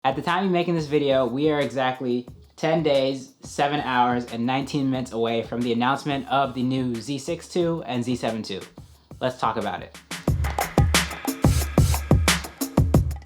At the time of making this video, we are exactly 10 days, 7 hours, and 19 minutes away from the announcement of the new Z6II and Z7II. Let's talk about it.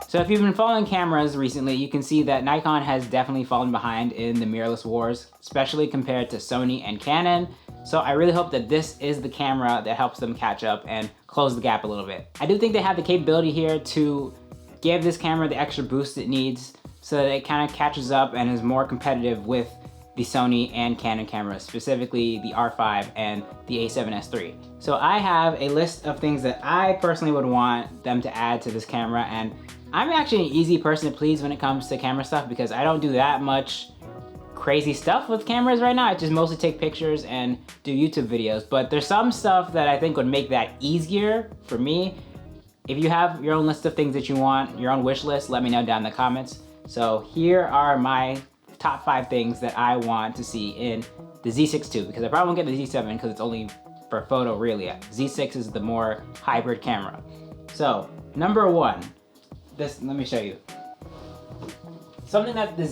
So if you've been following cameras recently, you can see that Nikon has definitely fallen behind in the mirrorless wars, especially compared to Sony and Canon. So I really hope that this is the camera that helps them catch up and close the gap a little bit. I do think they have the capability here to give this camera the extra boost it needs so that it kind of catches up and is more competitive with the Sony and Canon cameras, specifically the R5 and the A7S III. So I have a list of things that I personally would want them to add to this camera, and I'm actually an easy person to please when it comes to camera stuff because I don't do that much crazy stuff with cameras right now. I just mostly take pictures and do YouTube videos, but there's some stuff that I think would make that easier for me. If you have your own list of things that you want, your own wish list, let me know down in the comments. So here are my top 5 things that I want to see in the Z6II, because I probably won't get the Z7 because it's only for photo really. Z6 is the more hybrid camera. So number 1, let me show you. Something that the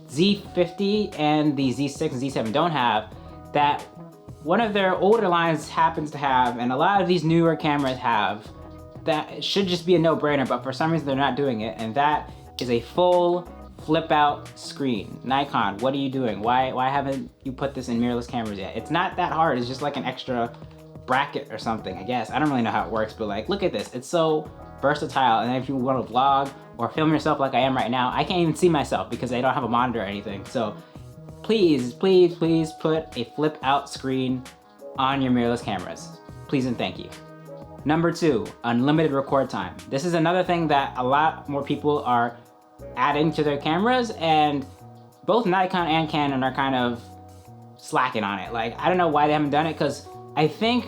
Z50 and the Z6 and Z7 don't have, that one of their older lines happens to have, and a lot of these newer cameras have, that should just be a no-brainer, but for some reason they're not doing it, and that is a full flip-out screen. Nikon, what are you doing? Why haven't you put this in mirrorless cameras yet? It's not that hard, it's just like an extra bracket or something, I guess. I don't really know how it works, but like, look at this. It's so versatile, and if you want to vlog or film yourself like I am right now, I can't even see myself because I don't have a monitor or anything. So please, please, please put a flip-out screen on your mirrorless cameras. Please and thank you. Number 2, unlimited record time. This is another thing that a lot more people are adding to their cameras, and both Nikon and Canon are kind of slacking on it. Like, I don't know why they haven't done it, because I think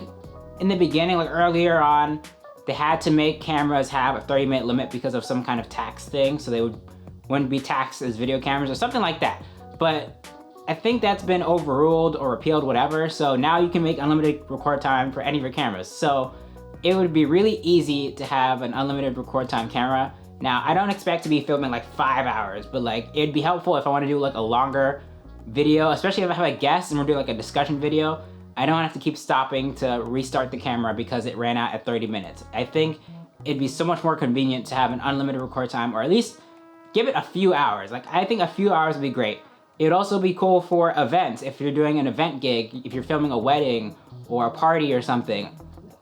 in the beginning, like earlier on, they had to make cameras have a 30-minute limit because of some kind of tax thing, so they wouldn't be taxed as video cameras or something like that. But I think that's been overruled or repealed, whatever, so now you can make unlimited record time for any of your cameras. So it would be really easy to have an unlimited record time camera. Now, I don't expect to be filming like 5 hours, but like it'd be helpful if I want to do like a longer video, especially if I have a guest and we're doing like a discussion video. I don't have to keep stopping to restart the camera because it ran out at 30 minutes. I think it'd be so much more convenient to have an unlimited record time, or at least give it a few hours. Like, I think a few hours would be great. It would also be cool for events. If you're doing an event gig, if you're filming a wedding or a party or something,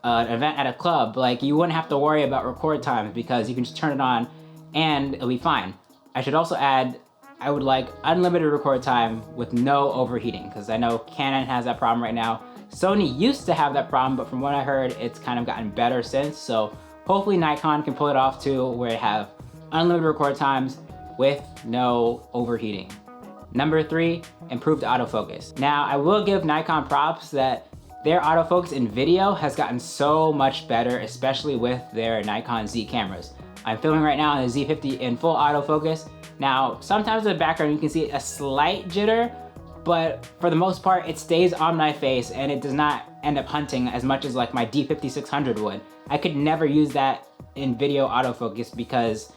an event at a club, like, you wouldn't have to worry about record times because you can just turn it on and it'll be fine. I should also add, I would like unlimited record time with no overheating, because I know Canon has that problem right now. Sony used to have that problem, but from what I heard, it's kind of gotten better since. So hopefully Nikon can pull it off too, where it have unlimited record times with no overheating. Number 3, improved autofocus. Now, I will give Nikon props that their autofocus in video has gotten so much better, especially with their Nikon Z cameras. I'm filming right now on the Z50 in full autofocus. Now, sometimes in the background you can see a slight jitter, but for the most part it stays on my face and it does not end up hunting as much as like my D50-600 would. I could never use that in video autofocus because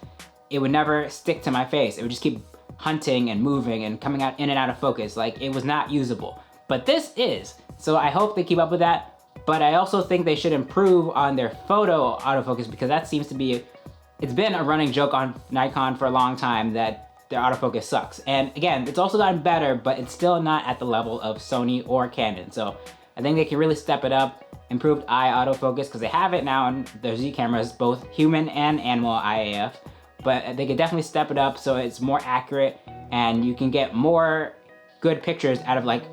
it would never stick to my face. It would just keep hunting and moving and coming out in and out of focus. Like, it was not usable. But this is. So I hope they keep up with that, but I also think they should improve on their photo autofocus, because that seems to be, it's been a running joke on Nikon for a long time that their autofocus sucks. And again, it's also gotten better, but it's still not at the level of Sony or Canon. So I think they can really step it up, improved eye autofocus, because they have it now in their Z cameras, both human and animal IAF, but they could definitely step it up so it's more accurate and you can get more good pictures out of like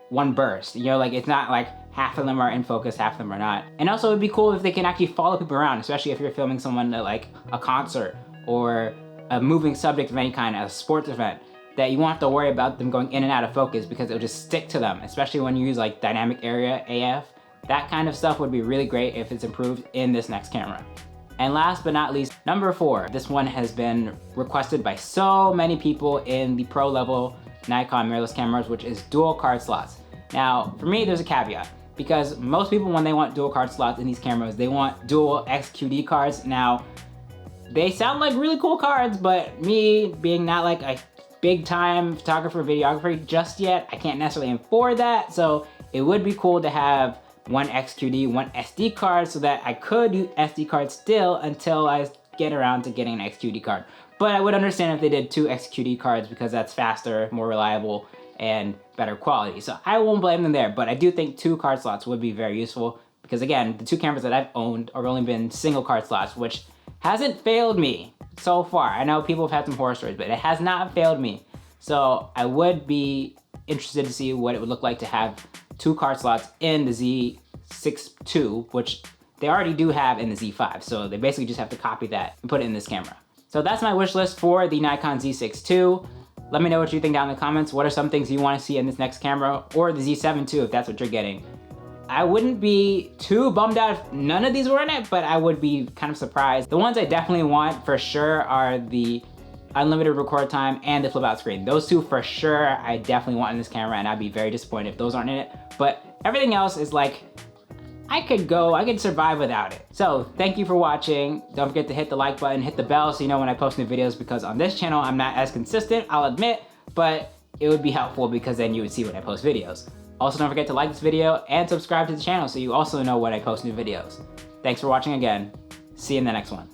one burst. You know, like, it's not like half of them are in focus, half of them are not. And also it'd be cool if they can actually follow people around, especially if you're filming someone at like a concert or a moving subject of any kind, at a sports event, that you won't have to worry about them going in and out of focus because it'll just stick to them, especially when you use like dynamic area AF. That kind of stuff would be really great if it's improved in this next camera. And last but not least, number 4. This one has been requested by so many people in the pro level Nikon mirrorless cameras, which is dual card slots. Now, for me, there's a caveat, because most people, when they want dual card slots in these cameras, they want dual XQD cards. Now, they sound like really cool cards, but me being not like a big time photographer, videographer just yet, I can't necessarily afford that. So it would be cool to have one XQD, one SD card so that I could use SD cards still until I get around to getting an XQD card. But I would understand if they did 2 XQD cards because that's faster, more reliable, and better quality. So I won't blame them there, but I do think 2 card slots would be very useful because again, the 2 cameras that I've owned have only been single card slots, which hasn't failed me so far. I know people have had some horror stories, but it has not failed me. So I would be interested to see what it would look like to have 2 card slots in the Z6II, which they already do have in the Z5. So they basically just have to copy that and put it in this camera. So that's my wish list for the Nikon Z6II. Let me know what you think down in the comments. What are some things you want to see in this next camera, or the Z7II if that's what you're getting. I wouldn't be too bummed out if none of these were in it, but I would be kind of surprised. The ones I definitely want for sure are the unlimited record time and the flip out screen. Those 2 for sure I definitely want in this camera, and I'd be very disappointed if those aren't in it. But everything else is like, I could survive without it. So thank you for watching. Don't forget to hit the like button, hit the bell so you know when I post new videos, because on this channel I'm not as consistent, I'll admit, but it would be helpful because then you would see when I post videos. Also, don't forget to like this video and subscribe to the channel so you also know when I post new videos. Thanks for watching again. See you in the next one.